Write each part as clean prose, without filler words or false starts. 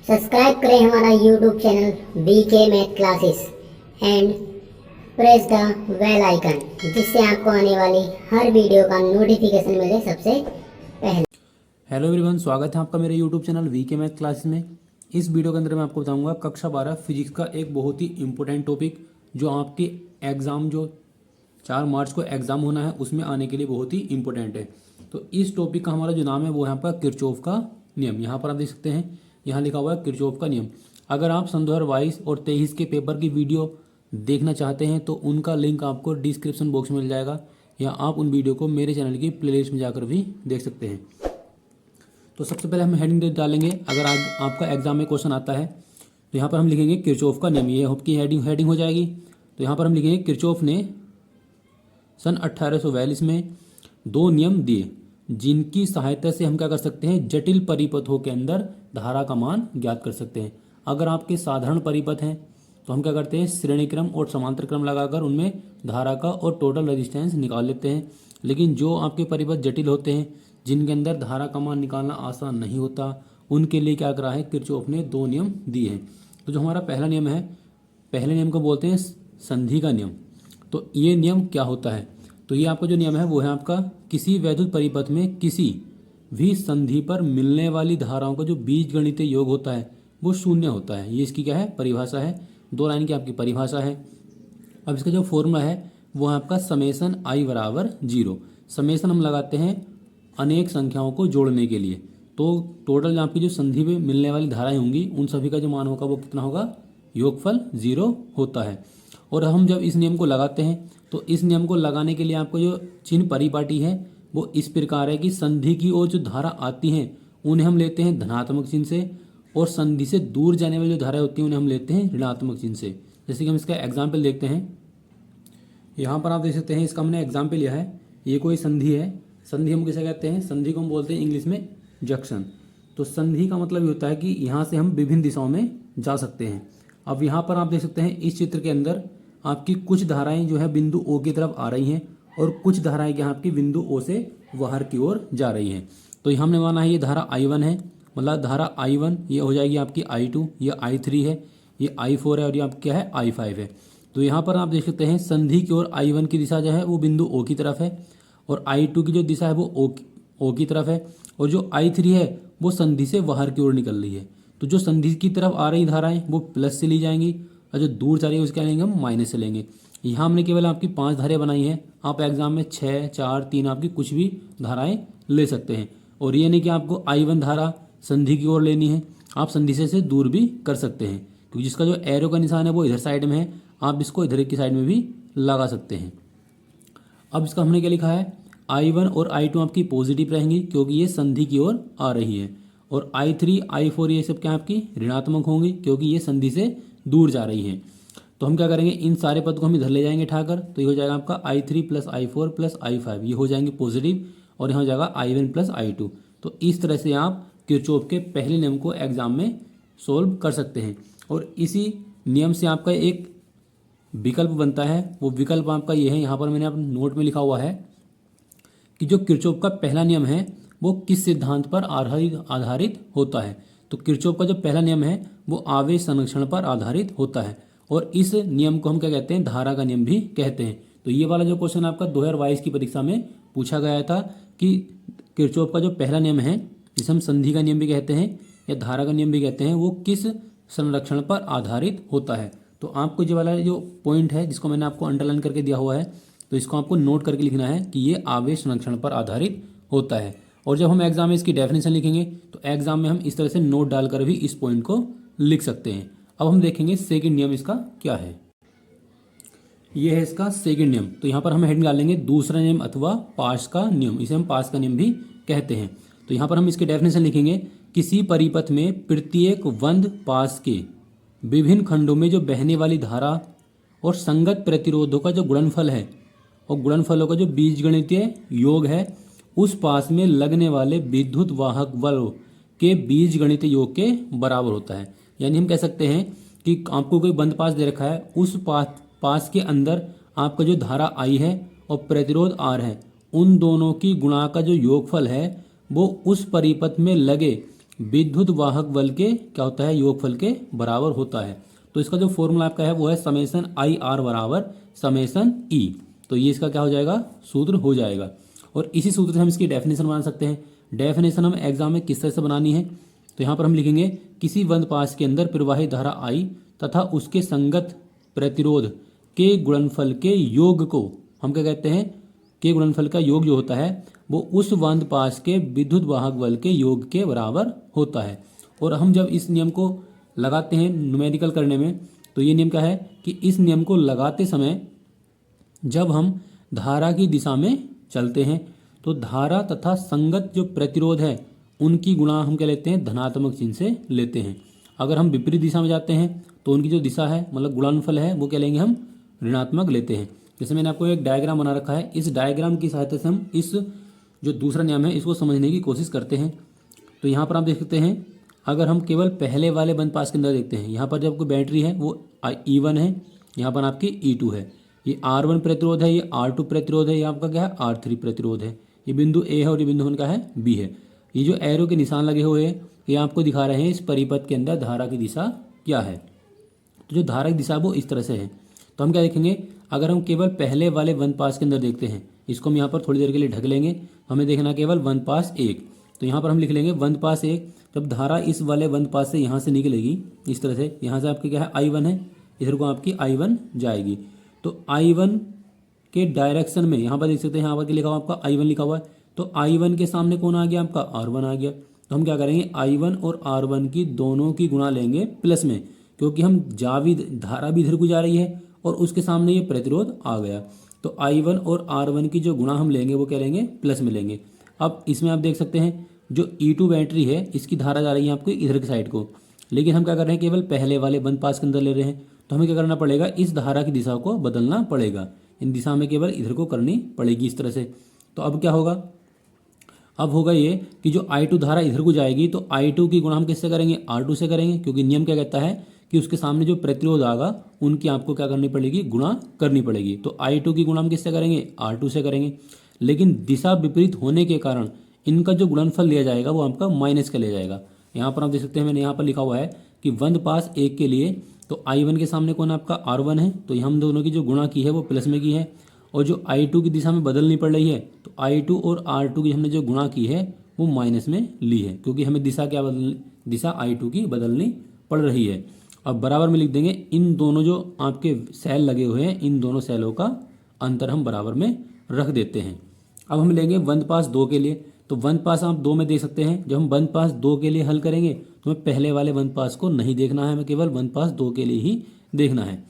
Subscribe करें हमारा YouTube channel BK math classes and press the bell icon, जिससे आपको आने वाली हर वीडियो का नोटिफिकेशन मिले सबसे पहले। हेलो एवरीवन, स्वागत है आपका मेरे YouTube channel BK math classes में। इस वीडियो के अंदर मैं आपको बताऊंगा कक्षा 12 फिजिक्स का एक बहुत ही इंपॉर्टेंट टॉपिक जो आपके एग्ज़ाम जो 4 मार्च को एग्ज़ाम होना है उसमें आने के लिए बहुत ही इंपॉर्टेंट है। तो इस टॉपिक का हमारा जो नाम है वो है आपका किरचॉफ का नियम। यहाँ पर आप देख सकते हैं, यहाँ लिखा हुआ है किरचॉफ का नियम। अगर आप सन 2022 और 23 के पेपर की वीडियो देखना चाहते हैं तो उनका लिंक आपको डिस्क्रिप्शन बॉक्स में मिल जाएगा, या आप उन वीडियो को मेरे चैनल की प्लेलिस्ट में जाकर भी देख सकते हैं। तो सबसे पहले हम हेडिंग डालेंगे। अगर आपका एग्जाम में क्वेश्चन आता है तो यहाँ पर हम लिखेंगे किरचॉफ का नियम। ये आपकी हेडिंग हो जाएगी। तो यहाँ पर हम लिखेंगे किरचॉफ ने सन 1842 में 2 नियम दिए जिनकी सहायता से हम क्या कर सकते हैं, जटिल परिपथों के अंदर धारा का मान ज्ञात कर सकते हैं। अगर आपके साधारण परिपथ हैं तो हम क्या करते हैं, श्रेणी क्रम और समांतर क्रम लगाकर उनमें धारा का और टोटल रेजिस्टेंस निकाल लेते हैं। लेकिन जो आपके परिपथ जटिल होते हैं, जिनके अंदर धारा का मान निकालना आसान नहीं होता, उनके लिए क्या करा है, किरचॉफ ने 2 नियम दिए हैं। तो जो हमारा पहला नियम है, पहले नियम को बोलते हैं संधि का नियम। तो ये नियम क्या होता है, तो ये आपका जो नियम है वो है आपका किसी वैद्युत परिपथ में किसी भी संधि पर मिलने वाली धाराओं का जो बीजगणितीय योग होता है वो शून्य होता है। ये इसकी क्या है, परिभाषा है। 2 लाइन की आपकी परिभाषा है। अब इसका जो फॉर्मूला है वो है आपका समेसन I बराबर 0। समेसन हम लगाते हैं अनेक संख्याओं को जोड़ने के लिए। तो टोटल आपकी जो संधि में मिलने वाली धाराएं होंगी उन सभी का जो मान होगा वो कितना होगा, योगफल 0 होता है। और हम जब इस नियम को लगाते हैं तो इस नियम को लगाने के लिए आपको जो चिन्ह परिपाटी है वो इस प्रकार है कि संधि की ओर जो धारा आती हैं उन्हें हम लेते हैं धनात्मक चिन्ह से, और संधि से दूर जाने वाली जो धाराएं होती हैं उन्हें हम लेते हैं ऋणात्मक चिन्ह से। जैसे कि हम इसका एग्जाम्पल देखते हैं। यहाँ पर आप देख सकते हैं, इसका हमने एग्जाम्पल लिया है। ये कोई संधि है। संधि हम किसे कहते हैं, संधि को हम बोलते हैं इंग्लिश में जंक्शन। तो संधि का मतलब ये होता है कि यहाँ से हम विभिन्न दिशाओं में जा सकते हैं। अब यहाँ पर आप देख सकते हैं इस चित्र के अंदर आपकी कुछ धाराएं जो है बिंदु O की तरफ आ रही हैं और कुछ धाराएं यहाँ आपकी बिंदु O से बाहर की ओर जा रही हैं। तो यहाँ हमने माना है ये धारा I1 है, मतलब धारा I1 ये हो जाएगी आपकी I2, ये I3 है, ये I4 है और ये आपकी क्या है, I5 है। तो यहाँ पर आप देख सकते हैं संधि की ओर I1 की दिशा जो है वो बिंदु O की तरफ है, और I2 की जो दिशा है वो O की तरफ है, और जो I3 है वो संधि से बाहर की ओर निकल रही है। तो जो संधि की तरफ आ रही धाराएं वो प्लस से ली जाएंगी, और जो दूर जा रही है उसके लेंगे हम माइनस से लेंगे। यहाँ हमने केवल आपकी 5 धाराएं बनाई हैं। आप एग्जाम में 6, 4, 3 आपकी कुछ भी धाराएं ले सकते हैं। और ये नहीं कि आपको I1 धारा संधि की ओर लेनी है, आप संधि से दूर भी कर सकते हैं, क्योंकि जिसका जो एरो का निशान है वो इधर साइड में है, आप इसको इधर की साइड में भी लगा सकते हैं। अब इसका हमने क्या लिखा है, I1 और I2 आपकी पॉजिटिव रहेंगी क्योंकि ये संधि की ओर आ रही है, और I3, I4 ये सब क्या आपकी ऋणात्मक होंगी क्योंकि ये संधि से दूर जा रही हैं। तो हम क्या करेंगे, इन सारे पद को हम इधर ले जाएंगे उठाकर। तो ये हो जाएगा आपका I3 plus I4 plus I5, ये हो जाएंगे पॉजिटिव, और यहाँ हो जाएगा I1 प्लस I2। तो इस तरह से आप किरचॉफ के पहले नियम को एग्जाम में सोल्व कर सकते हैं। और इसी नियम से आपका एक विकल्प बनता है। वो विकल्प आपका ये है, यहाँ पर मैंने अपने नोट में लिखा हुआ है कि जो किरचॉफ का पहला नियम है वो किस सिद्धांत पर आधारित होता है। तो किरचॉफ का जो पहला नियम है वो आवेश संरक्षण पर आधारित होता है, और इस नियम को हम क्या कहते हैं, धारा का नियम भी कहते हैं। तो ये वाला जो क्वेश्चन आपका 2022 की परीक्षा में पूछा गया था कि किरचॉफ का जो पहला नियम है, जिसे हम संधि का नियम भी कहते हैं या धारा का नियम भी कहते हैं, वो किस संरक्षण पर आधारित होता है। तो आपको जो वाला जो पॉइंट है जिसको मैंने आपको अंडरलाइन करके दिया हुआ है, तो इसको आपको नोट करके लिखना है कि ये आवेश संरक्षण पर आधारित होता है। और जब हम एग्जाम में इसकी डेफिनेशन लिखेंगे तो एग्जाम में हम इस तरह से नोट डालकर भी इस पॉइंट को लिख सकते हैं। अब हम देखेंगे सेकंड नियम इसका क्या है। ये है इसका सेकंड नियम। तो यहाँ पर हम हेडिंग डालेंगे दूसरा नियम अथवा पास का नियम, इसे हम पास का नियम भी कहते हैं। तो यहाँ पर हम इसके डेफिनेशन लिखेंगे, किसी परिपथ में प्रत्येक वंद पास के विभिन्न खंडों में जो बहने वाली धारा और संगत प्रतिरोधों का जो गुणनफल है और गुणनफलों का जो बीजगणितीय योग है, उस पास में लगने वाले विद्युत वाहक बलों के बीजगणितीय योग के बराबर होता है। यानी हम कह सकते हैं कि आपको कोई बंद पास दे रखा है, उस पास के अंदर आपका जो धारा I है और प्रतिरोध R है, उन दोनों की गुणा का जो योगफल है वो उस परिपथ में लगे विद्युत वाहक बल के क्या होता है, योगफल के बराबर होता है। तो इसका जो फॉर्मूला आपका है वो है समेसन आई आर बराबर समेसन ई। तो ये इसका क्या हो जाएगा, सूत्र हो जाएगा। और इसी सूत्र से हम इसकी डेफिनेशन बना सकते हैं। डेफिनेशन हम एग्जाम में किस तरह से बनानी है, तो यहाँ पर हम लिखेंगे किसी बंद पास के अंदर प्रवाहित धारा आई तथा उसके संगत प्रतिरोध के गुणनफल के योग को हम क्या कहते हैं, के गुणनफल का योग जो होता है वो उस बंद पास के विद्युत वाहक बल के योग के बराबर होता है। और हम जब इस नियम को लगाते हैं न्यूमेरिकल करने में, तो ये नियम क्या है कि इस नियम को लगाते समय जब हम धारा की दिशा में चलते हैं तो धारा तथा संगत जो प्रतिरोध है उनकी गुणा हम क्या लेते हैं, धनात्मक चिन्ह से लेते हैं। अगर हम विपरीत दिशा में जाते हैं तो उनकी जो दिशा है मतलब गुणनफल है वो क्या लेंगे, हम ऋणात्मक लेते हैं। जैसे मैंने आपको एक डायग्राम बना रखा है, इस डायग्राम की सहायता से हम इस जो दूसरा नियम है इसको समझने की कोशिश करते हैं। तो यहाँ पर आप देख सकते हैं, अगर हम केवल पहले वाले बंद पास के अंदर देखते हैं, यहाँ पर जब कोई बैटरी है वो E1 है, यहाँ पर आपकी E2 है, ये R1 प्रतिरोध है, ये R2 प्रतिरोध है, ये आपका क्या है R3 प्रतिरोध है, ये बिंदु A है और ये बिंदु उनका है B है। ये जो एरो के निशान लगे हुए हैं ये आपको दिखा रहे हैं इस परिपथ के अंदर धारा की दिशा क्या है। तो जो धारा की दिशा वो इस तरह से है। तो हम क्या देखेंगे, अगर हम केवल पहले वाले वन पास के अंदर देखते हैं, इसको हम यहाँ पर थोड़ी देर के लिए ढक लेंगे, हमें देखना केवल वन पास एक। तो यहाँ पर हम लिख लेंगे वन पास एक। जब धारा इस वाले वन पास से यहाँ से निकलेगी इस तरह से, यहाँ से आपकी क्या है I1 है, इधर को आपकी I1 जाएगी। तो I1 के डायरेक्शन में यहाँ पर देख सकते हैं, यहाँ पर लिखा हुआ आपका I1 लिखा हुआ है, तो I1 के सामने कौन आ गया, आपका R1 आ गया। तो हम क्या करेंगे, I1 और R1 की दोनों की गुणा लेंगे प्लस में, क्योंकि हम धारा भी इधर को जा रही है और उसके सामने ये प्रतिरोध आ गया। तो I1 और R1 की जो गुणा हम लेंगे वो क्या लेंगे, प्लस में लेंगे। अब इसमें आप देख सकते हैं जो E2 बैटरी है इसकी धारा जा रही है आपको इधर की साइड को, लेकिन हम क्या कर रहे हैं, केवल पहले वाले बंद पास के अंदर ले रहे हैं। तो हमें क्या करना पड़ेगा, इस धारा की दिशा को बदलना पड़ेगा, इन दिशा में केवल इधर को करनी पड़ेगी इस तरह से। तो अब क्या होगा, अब होगा ये कि जो I2 धारा इधर को जाएगी तो I2 की गुणा हम किससे करेंगे, R2 से करेंगे, क्योंकि नियम क्या कहता है कि उसके सामने जो प्रतिरोध आएगा उनकी आपको क्या करनी पड़ेगी, गुणा करनी पड़ेगी। तो I2 की गुणा हम किससे करेंगे, R2 से करेंगे। लेकिन दिशा विपरीत होने के कारण इनका जो गुणनफल लिया जाएगा वो आपका माइनस का लिया जाएगा। यहाँ पर आप देख सकते हैं, मैंने यहाँ पर लिखा हुआ है कि बंद पास एक के लिए तो I1 के सामने कौन आपका R1 है, तो हम दोनों की जो गुणा की है वो प्लस में की है, और जो I2 की दिशा में बदलनी पड़ रही है तो I2 और R2 की हमने जो गुणा की है वो माइनस में ली है, क्योंकि हमें दिशा क्या बदलनी, दिशा I2 की बदलनी पड़ रही है। अब बराबर में लिख देंगे इन दोनों जो आपके सेल लगे हुए हैं इन दोनों सेलों का अंतर हम बराबर में रख देते हैं। अब हम लेंगे बंद पास 2 के लिए, तो बंद पास आप 2 में देख सकते हैं। जब हम बंद पास 2 के लिए हल करेंगे तो हमें पहले वाले बंद पास को नहीं देखना है, हमें केवल बंद पास 2 के लिए ही देखना है।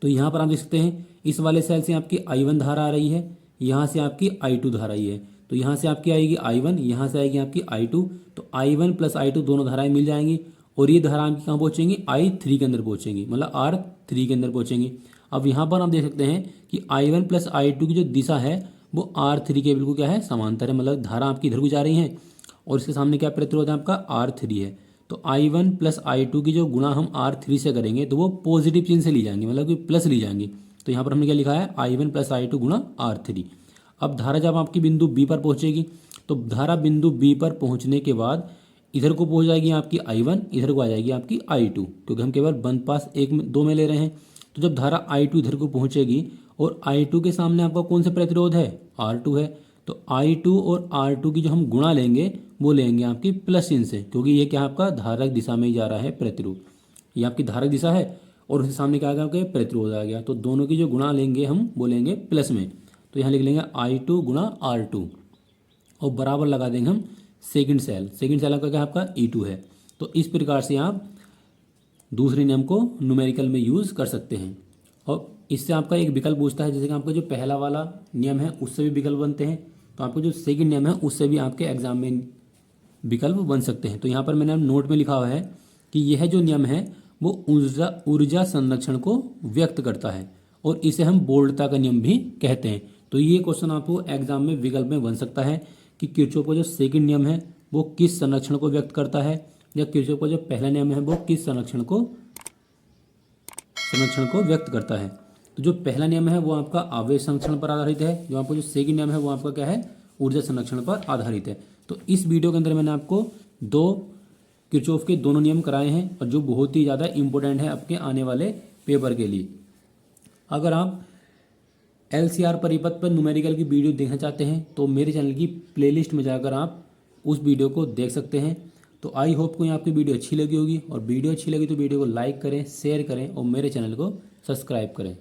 तो यहाँ पर आप देख सकते हैं इस वाले सेल से आपकी I1 धारा आ रही है, यहाँ से आपकी I2 धारा आई है, तो यहाँ से आपकी आएगी I1, यहाँ से आएगी आपकी I2, तो I1 प्लस I2 दोनों धाराएं मिल जाएंगी और ये धारा आपकी कहाँ पहुँचेंगी, I3 के अंदर पहुँचेंगी, मतलब R3 के अंदर पहुँचेंगी। अब यहाँ पर आप देख सकते हैं कि I1 प्लस I2 की जो दिशा है वो R3 के बिल्कुल क्या है, समांतर है, मतलब धारा आपकी इधर को जा रही है और इसके सामने क्या प्रतिरोध है आपका R3 है। तो I1 प्लस I2 की जो गुणा हम R3 से करेंगे तो वो पॉजिटिव चिन्ह से ली जाएंगी, मतलब कि प्लस ली जाएंगी। तो यहाँ पर हमने क्या लिखा है, I1 प्लस I2 गुणा R3। अब धारा जब आपकी बिंदु B पर पहुँचेगी तो धारा बिंदु B पर पहुँचने के बाद इधर को पहुँच जाएगी आपकी I1, इधर को आ जाएगी आपकी I2, क्योंकि हम केवल बंद पास 2 में ले रहे हैं। तो जब धारा I2 इधर को पहुँचेगी और I2 के सामने आपका कौन सा प्रतिरोध है, R2 है, तो I2 और R2 की जो हम गुणा लेंगे वो लेंगे आपकी प्लस चिन्ह से, क्योंकि ये क्या आपका धारक दिशा में ही जा रहा है प्रतिरोध, ये आपकी धारक दिशा है और उसके सामने क्या आ गया आपके प्रतिरोध आ गया, तो दोनों की जो गुणा लेंगे हम वो लेंगे प्लस में। तो यहाँ लिख लेंगे I2 गुणा R2 और बराबर लगा देंगे हम सेकंड सेल आपका क्या आपका E2 है। तो इस प्रकार से आप दूसरे नियम को न्यूमेरिकल में यूज़ कर सकते हैं। और इससे आपका एक विकल्प पूछता है, जैसे कि आपका जो पहला वाला नियम है उससे भी विकल्प बनते हैं, तो आपको जो सेकंड नियम है उससे भी आपके एग्जाम में विकल्प बन सकते हैं। तो यहाँ पर मैंने नोट में लिखा हुआ है कि यह जो नियम है वो ऊर्जा संरक्षण को व्यक्त करता है और इसे हम बोल्टता का नियम भी कहते हैं। तो ये क्वेश्चन आपको एग्जाम में विकल्प में बन सकता है कि किरचॉफ का जो सेकंड नियम है वो किस संरक्षण को व्यक्त करता है, या किरचॉफ का जो पहला नियम है वो किस संरक्षण को व्यक्त करता है। तो जो पहला नियम है वो आपका आवेश संरक्षण पर आधारित है, जो आपको जो सेकंड नियम है वो आपका क्या है, ऊर्जा संरक्षण पर आधारित है। तो इस वीडियो के अंदर मैंने आपको 2 किरचॉफ के दोनों नियम कराए हैं और जो बहुत ही ज़्यादा इम्पोर्टेंट है आपके आने वाले पेपर के लिए। अगर आप LCR परिपथ पर न्यूमेरिकल की वीडियो देखना चाहते हैं तो मेरे चैनल की प्लेलिस्ट में जाकर आप उस वीडियो को देख सकते हैं। तो आई होप को आपकी वीडियो अच्छी लगी होगी, और वीडियो अच्छी लगी तो वीडियो को लाइक करें, शेयर करें और मेरे चैनल को सब्सक्राइब करें।